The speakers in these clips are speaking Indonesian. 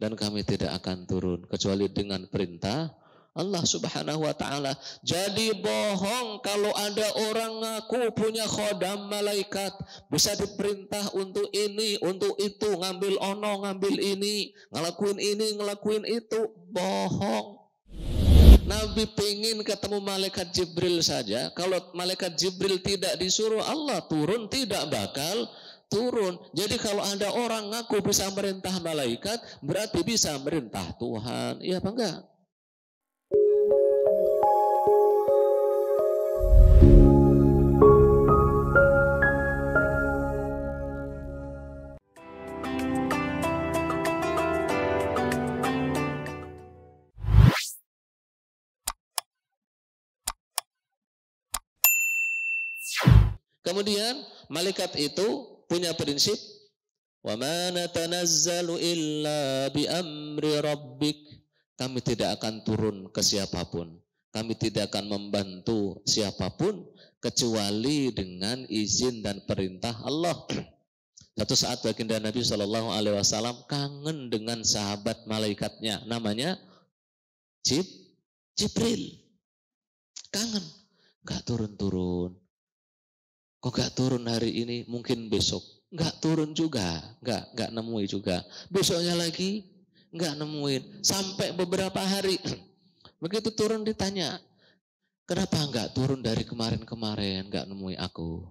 dan kami tidak akan turun kecuali dengan perintah Allah Subhanahu wa ta'ala. Jadi bohong kalau ada orang ngaku punya khodam malaikat, bisa diperintah untuk ini, untuk itu, ngambil ono, ngambil ini, ngelakuin itu. Bohong. Nabi pengen ketemu malaikat Jibril saja. Kalau malaikat Jibril tidak disuruh Allah turun, tidak bakal turun. Jadi kalau ada orang ngaku bisa merintah malaikat, berarti bisa merintah Tuhan. Iya apa enggak? Kemudian malaikat itu punya prinsip, wa ma natanazzalu illa bi amri rabbik. Kami tidak akan turun ke siapapun. Kami tidak akan membantu siapapun kecuali dengan izin dan perintah Allah. Satu saat baginda Nabi Shallallahu Alaihi Wasallam kangen dengan sahabat malaikatnya, namanya Jibril. Kangen, gak turun-turun. Kok gak turun hari ini? Mungkin besok. Gak turun juga. Gak nemui juga. Besoknya lagi gak nemuin. Sampai beberapa hari. Begitu turun ditanya, kenapa gak turun dari kemarin-kemarin? Gak nemui aku.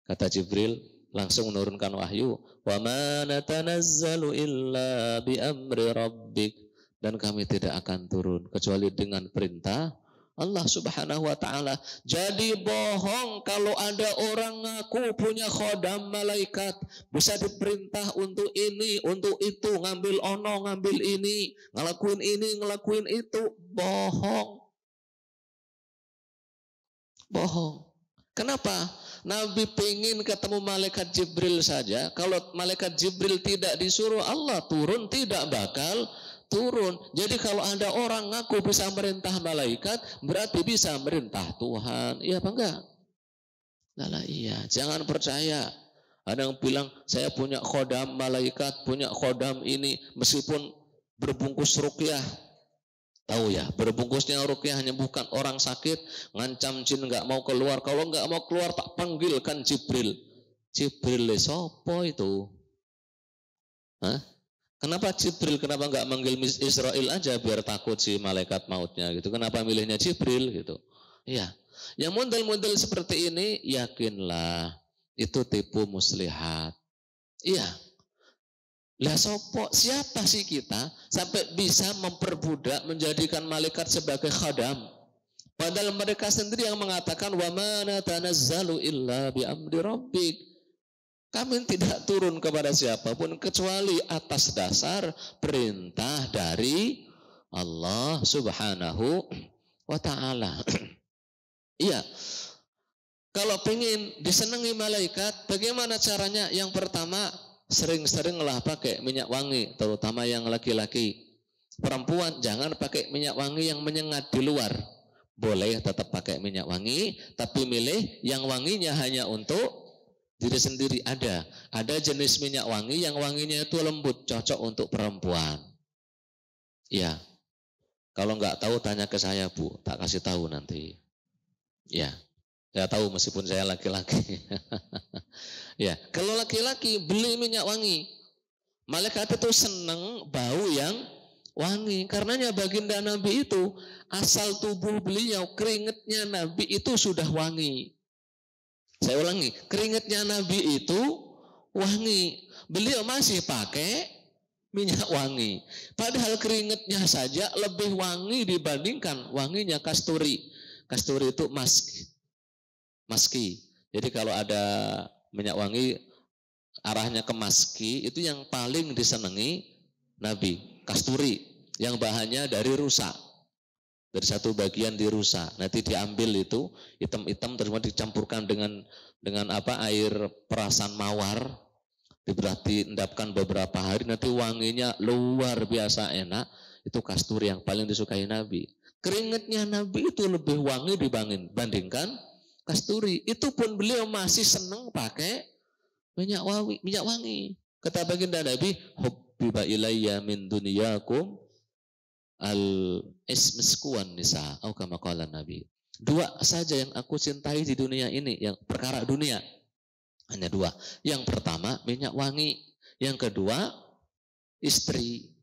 Kata Jibril, langsung menurunkan wahyu. Wa ma natanazzalu illa bi amri rabbik. Dan kami tidak akan turun kecuali dengan perintah Allah Subhanahu wa ta'ala. Jadi bohong kalau ada orang ngaku punya khodam malaikat, bisa diperintah untuk ini, untuk itu, ngambil ono, ngambil ini, ngelakuin itu. Bohong. Bohong. Kenapa? Nabi pengen ketemu malaikat Jibril saja. Kalau malaikat Jibril tidak disuruh Allah turun, tidak bakal turun. Jadi kalau ada orang ngaku bisa merintah malaikat, berarti bisa merintah Tuhan. Iya apa enggak? Lala iya, jangan percaya. Ada yang bilang saya punya khodam malaikat, punya khodam ini, meskipun berbungkus ruqyah. Tahu ya, berbungkusnya ruqyah hanya bukan orang sakit, ngancam jin nggak mau keluar. Kalau nggak mau keluar tak panggilkan Jibril. Jibril sopo itu? Hah? Kenapa Jibril? Kenapa nggak manggil Israel aja biar takut si malaikat mautnya gitu? Kenapa milihnya Jibril gitu? Iya, yang model-model seperti ini yakinlah itu tipu muslihat. Iya. Lah sopo, siapa sih kita sampai bisa memperbudak menjadikan malaikat sebagai khadam? Padahal mereka sendiri yang mengatakan wa ma natanazzalu illa bi amri rabbik. Kami tidak turun kepada siapapun kecuali atas dasar perintah dari Allah Subhanahu wa ta'ala. Iya. Kalau pengen disenangi malaikat, bagaimana caranya? Yang pertama, sering-seringlah pakai minyak wangi, terutama yang laki-laki. Perempuan jangan pakai minyak wangi yang menyengat di luar. Boleh tetap pakai minyak wangi, tapi milih yang wanginya hanya untuk diri sendiri. Ada jenis minyak wangi yang wanginya itu lembut, cocok untuk perempuan. Ya, kalau nggak tahu tanya ke saya Bu, tak kasih tahu nanti. Ya, saya tahu meskipun saya laki-laki. Ya, kalau laki-laki beli minyak wangi, malaikat itu senang bau yang wangi. Karenanya baginda Nabi itu asal tubuh beliau, keringatnya Nabi itu sudah wangi. Saya ulangi, keringatnya Nabi itu wangi. Beliau masih pakai minyak wangi. Padahal keringatnya saja lebih wangi dibandingkan wanginya kasturi. Kasturi itu maski. Jadi kalau ada minyak wangi arahnya ke maski, itu yang paling disenangi Nabi. Kasturi, yang bahannya dari rusa. Dari satu bagian dirusak, nanti diambil itu hitam-hitam terus dicampurkan dengan air perasan mawar, berarti endapkan beberapa hari, nanti wanginya luar biasa enak. Itu kasturi yang paling disukai Nabi. Keringatnya Nabi itu lebih wangi dibandingkan kasturi. Itu pun beliau masih senang pakai minyak wangi. Kata baginda Nabi, hubbiba ilayya min dunyakum al-ismisku wan nisa, atau kama qala Nabi. Dua saja yang aku cintai di dunia ini, yang perkara dunia. Hanya dua. Yang pertama minyak wangi, yang kedua istri.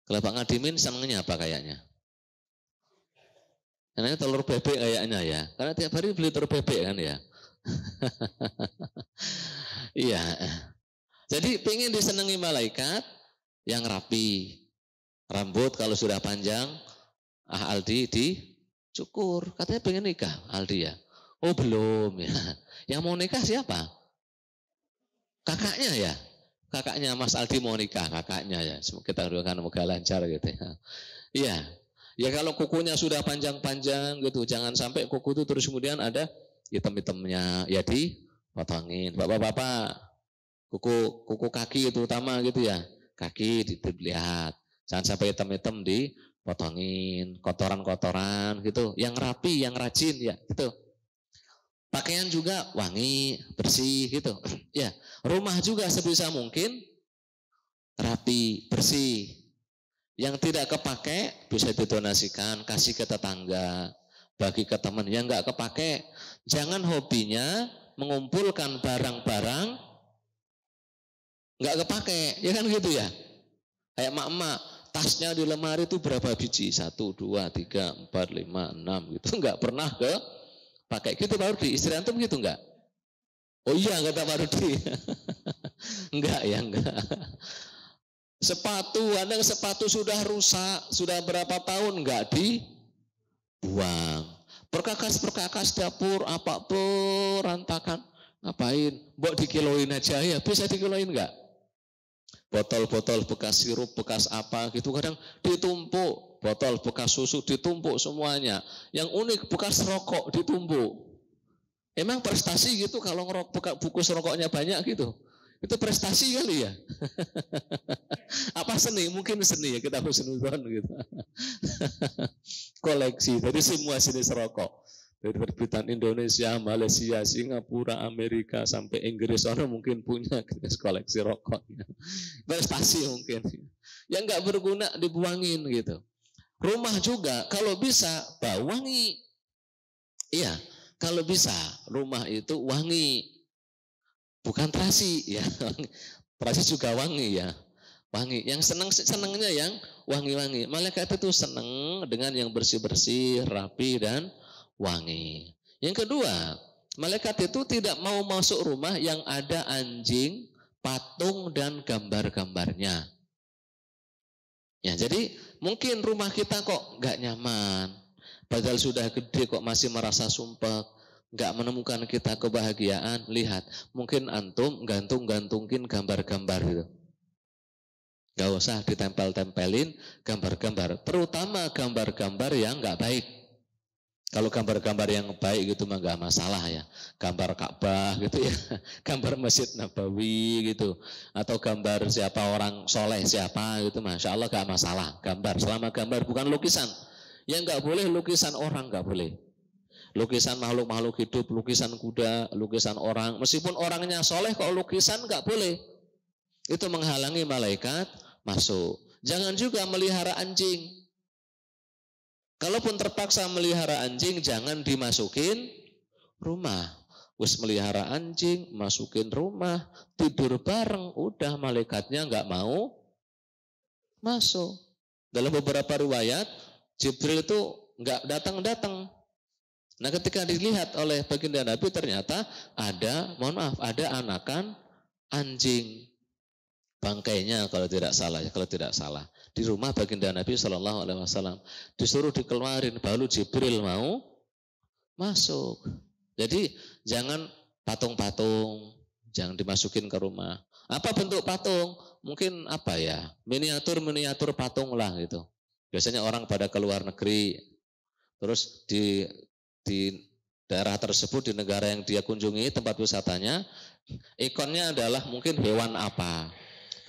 Kalau Pak Ngadimin senangnya apa kayaknya? Karena telur bebek kayaknya ya. Karena tiap hari beli telur bebek kan ya. Iya. Jadi pengen disenangi malaikat yang rapi. Rambut kalau sudah panjang, Aldi dicukur. Katanya pengen nikah Aldi ya. Oh belum ya. Yang mau nikah siapa? Kakaknya ya. Kakaknya Mas Aldi mau nikah, kakaknya ya. Kita doakan semoga lancar gitu ya. Iya. Ya kalau kukunya sudah panjang-panjang gitu, jangan sampai kuku itu terus kemudian ada hitam-hitamnya, ya dipotongin. Bapak-bapak, kuku kaki itu utama gitu ya. Kaki dilihat. Jangan sampai hitam-hitam dipotongin, kotoran-kotoran gitu. Yang rapi, yang rajin ya gitu. Pakaian juga wangi, bersih gitu. Ya, rumah juga sebisa mungkin rapi, bersih. Yang tidak kepake bisa didonasikan, kasih ke tetangga, bagi ke teman. Yang nggak kepake, jangan hobinya mengumpulkan barang-barang nggak kepake, ya kan gitu ya. Kayak emak-emak, tasnya di lemari itu berapa biji? 1, 2, 3, 4, 5, 6 gitu. Nggak pernah pakai. Gitu Pak Rudi, istri antum gitu nggak? Oh iya kata Pak Rudi. Enggak ya, enggak. Sepatu, kadang sepatu sudah rusak, sudah berapa tahun enggak dibuang. Perkakas-perkakas dapur, apa perantakan, ngapain? Mbok dikiloin aja ya, bisa dikiloin enggak? Botol-botol bekas sirup, bekas apa gitu kadang ditumpuk, botol bekas susu ditumpuk semuanya. Yang unik bekas rokok ditumpuk. Emang prestasi gitu kalau ngerokok bungkus rokoknya banyak gitu. Itu prestasi kali ya. Apa seni? Mungkin seni ya, kita harus senudon gitu. Koleksi dari semua jenis rokok. Dari terbitan Indonesia, Malaysia, Singapura, Amerika, sampai Inggris, orang mungkin punya koleksi rokoknya. Prestasi mungkin. Yang nggak berguna dibuangin gitu. Rumah juga kalau bisa bau wangi. Iya, kalau bisa rumah itu wangi. Bukan terasi ya. Terasi juga wangi ya. Wangi. Yang senangnya yang wangi-wangi. Malaikat itu senang dengan yang bersih-bersih, rapi dan wangi. Yang kedua, malaikat itu tidak mau masuk rumah yang ada anjing, patung dan gambar-gambarnya. Ya, jadi mungkin rumah kita kok nggak nyaman. Padahal sudah gede kok masih merasa sumpek. Nggak menemukan kita kebahagiaan. Lihat, mungkin antum gantung-gantungin gambar-gambar gitu. Nggak usah ditempel-tempelin gambar-gambar. Terutama gambar-gambar yang nggak baik. Kalau gambar-gambar yang baik gitu mah nggak masalah ya. Gambar Ka'bah gitu ya, gambar Masjid Nabawi gitu, atau gambar siapa orang soleh siapa gitu, masya Allah nggak masalah. Gambar, selama gambar bukan lukisan. Yang nggak boleh lukisan orang nggak boleh. Lukisan makhluk-makhluk hidup, lukisan kuda, lukisan orang. Meskipun orangnya soleh, kok lukisan nggak boleh. Itu menghalangi malaikat masuk. Jangan juga melihara anjing. Kalaupun terpaksa melihara anjing, jangan dimasukin rumah. Wis melihara anjing, masukin rumah, tidur bareng, udah malaikatnya nggak mau masuk. Dalam beberapa riwayat, Jibril itu nggak datang-datang. Nah, ketika dilihat oleh baginda Nabi, ternyata ada, mohon maaf, ada anakan anjing. Bangkainya kalau tidak salah ya, kalau tidak salah di rumah baginda Nabi Shallallahu Alaihi Wasallam, disuruh dikeluarin, baru Jibril mau masuk. Jadi jangan patung-patung, jangan dimasukin ke rumah. Apa bentuk patung? Mungkin apa ya, miniatur patung lah gitu. Biasanya orang pada keluar negeri, terus di daerah tersebut, di negara yang dia kunjungi, tempat wisatanya, ikonnya adalah mungkin hewan apa.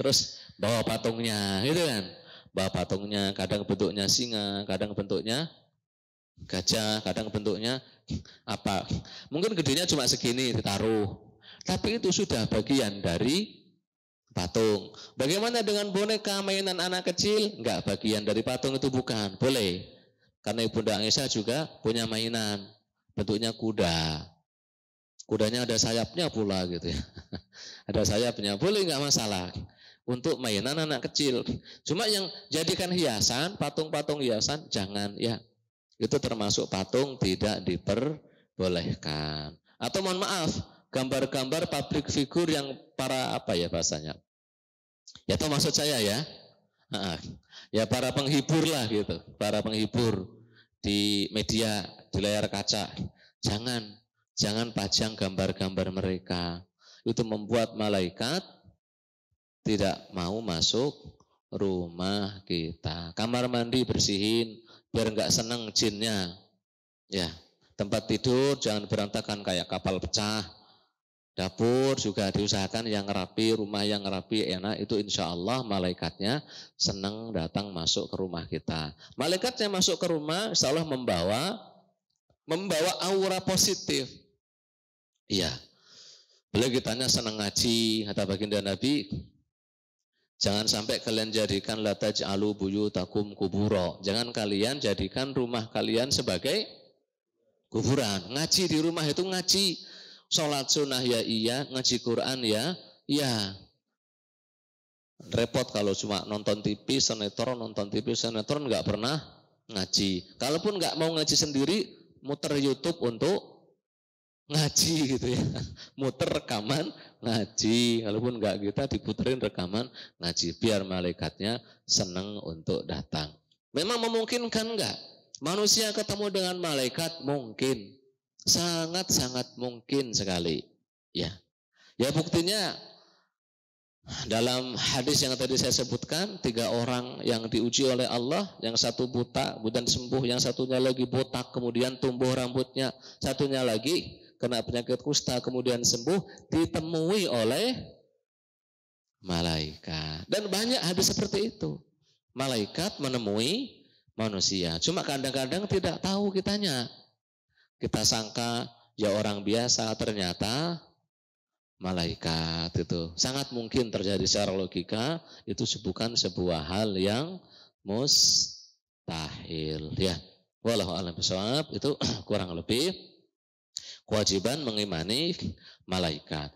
Terus bawa patungnya, gitu kan? Bawa patungnya, kadang bentuknya singa, kadang bentuknya gajah, kadang bentuknya apa. Mungkin gedenya cuma segini ditaruh. Tapi itu sudah bagian dari patung. Bagaimana dengan boneka mainan anak kecil? Enggak, bagian dari patung itu bukan. Boleh. Karena Ibunda Aisyah juga punya mainan. Bentuknya kuda. Kudanya ada sayapnya pula gitu ya. Ada sayapnya. Boleh, enggak masalah. Untuk mainan anak kecil. Cuma yang jadikan hiasan, patung-patung hiasan, jangan ya. Itu termasuk patung tidak diperbolehkan. Atau mohon maaf, gambar-gambar public figure yang para apa ya bahasanya? Ya itu maksud saya ya. Ya para penghibur lah gitu. Para penghibur di media, di layar kaca. Jangan pajang gambar-gambar mereka. Itu membuat malaikat tidak mau masuk rumah kita. Kamar mandi bersihin biar enggak senang jinnya. Ya, tempat tidur jangan berantakan kayak kapal pecah. Dapur juga diusahakan yang rapi, rumah yang rapi, enak. Itu insya Allah malaikatnya senang datang masuk ke rumah kita. Malaikatnya masuk ke rumah, insya Allah membawa aura positif. Iya. Beliau kitanya senang ngaji, kata baginda Nabi. Jangan sampai kalian jadikan la taj'alu buyutakum kubura. Jangan kalian jadikan rumah kalian sebagai kuburan. Ngaji di rumah itu ngaji. Sholat sunnah ya iya, ngaji Quran ya iya. Repot kalau cuma nonton TV, sinetron nggak pernah ngaji. Kalaupun nggak mau ngaji sendiri, muter YouTube untuk ngaji gitu ya. Muter rekaman ngaji. Kalaupun nggak kita diputerin rekaman ngaji. Biar malaikatnya senang untuk datang. Memang memungkinkan nggak? Manusia ketemu dengan malaikat mungkin. Sangat-sangat mungkin sekali. Ya. Ya buktinya dalam hadis yang tadi saya sebutkan, 3 orang yang diuji oleh Allah, yang satu buta, kemudian sembuh, yang satunya lagi botak, kemudian tumbuh rambutnya, satunya lagi kena penyakit kusta, kemudian sembuh, ditemui oleh malaikat. Dan banyak hadis seperti itu. Malaikat menemui manusia. Cuma kadang-kadang tidak tahu kitanya. Kita sangka ya orang biasa, ternyata malaikat. Itu sangat mungkin terjadi secara logika. Itu bukan sebuah hal yang mustahil ya. Wallahu a'lam bishawab. Itu kurang lebih kewajiban mengimani malaikat.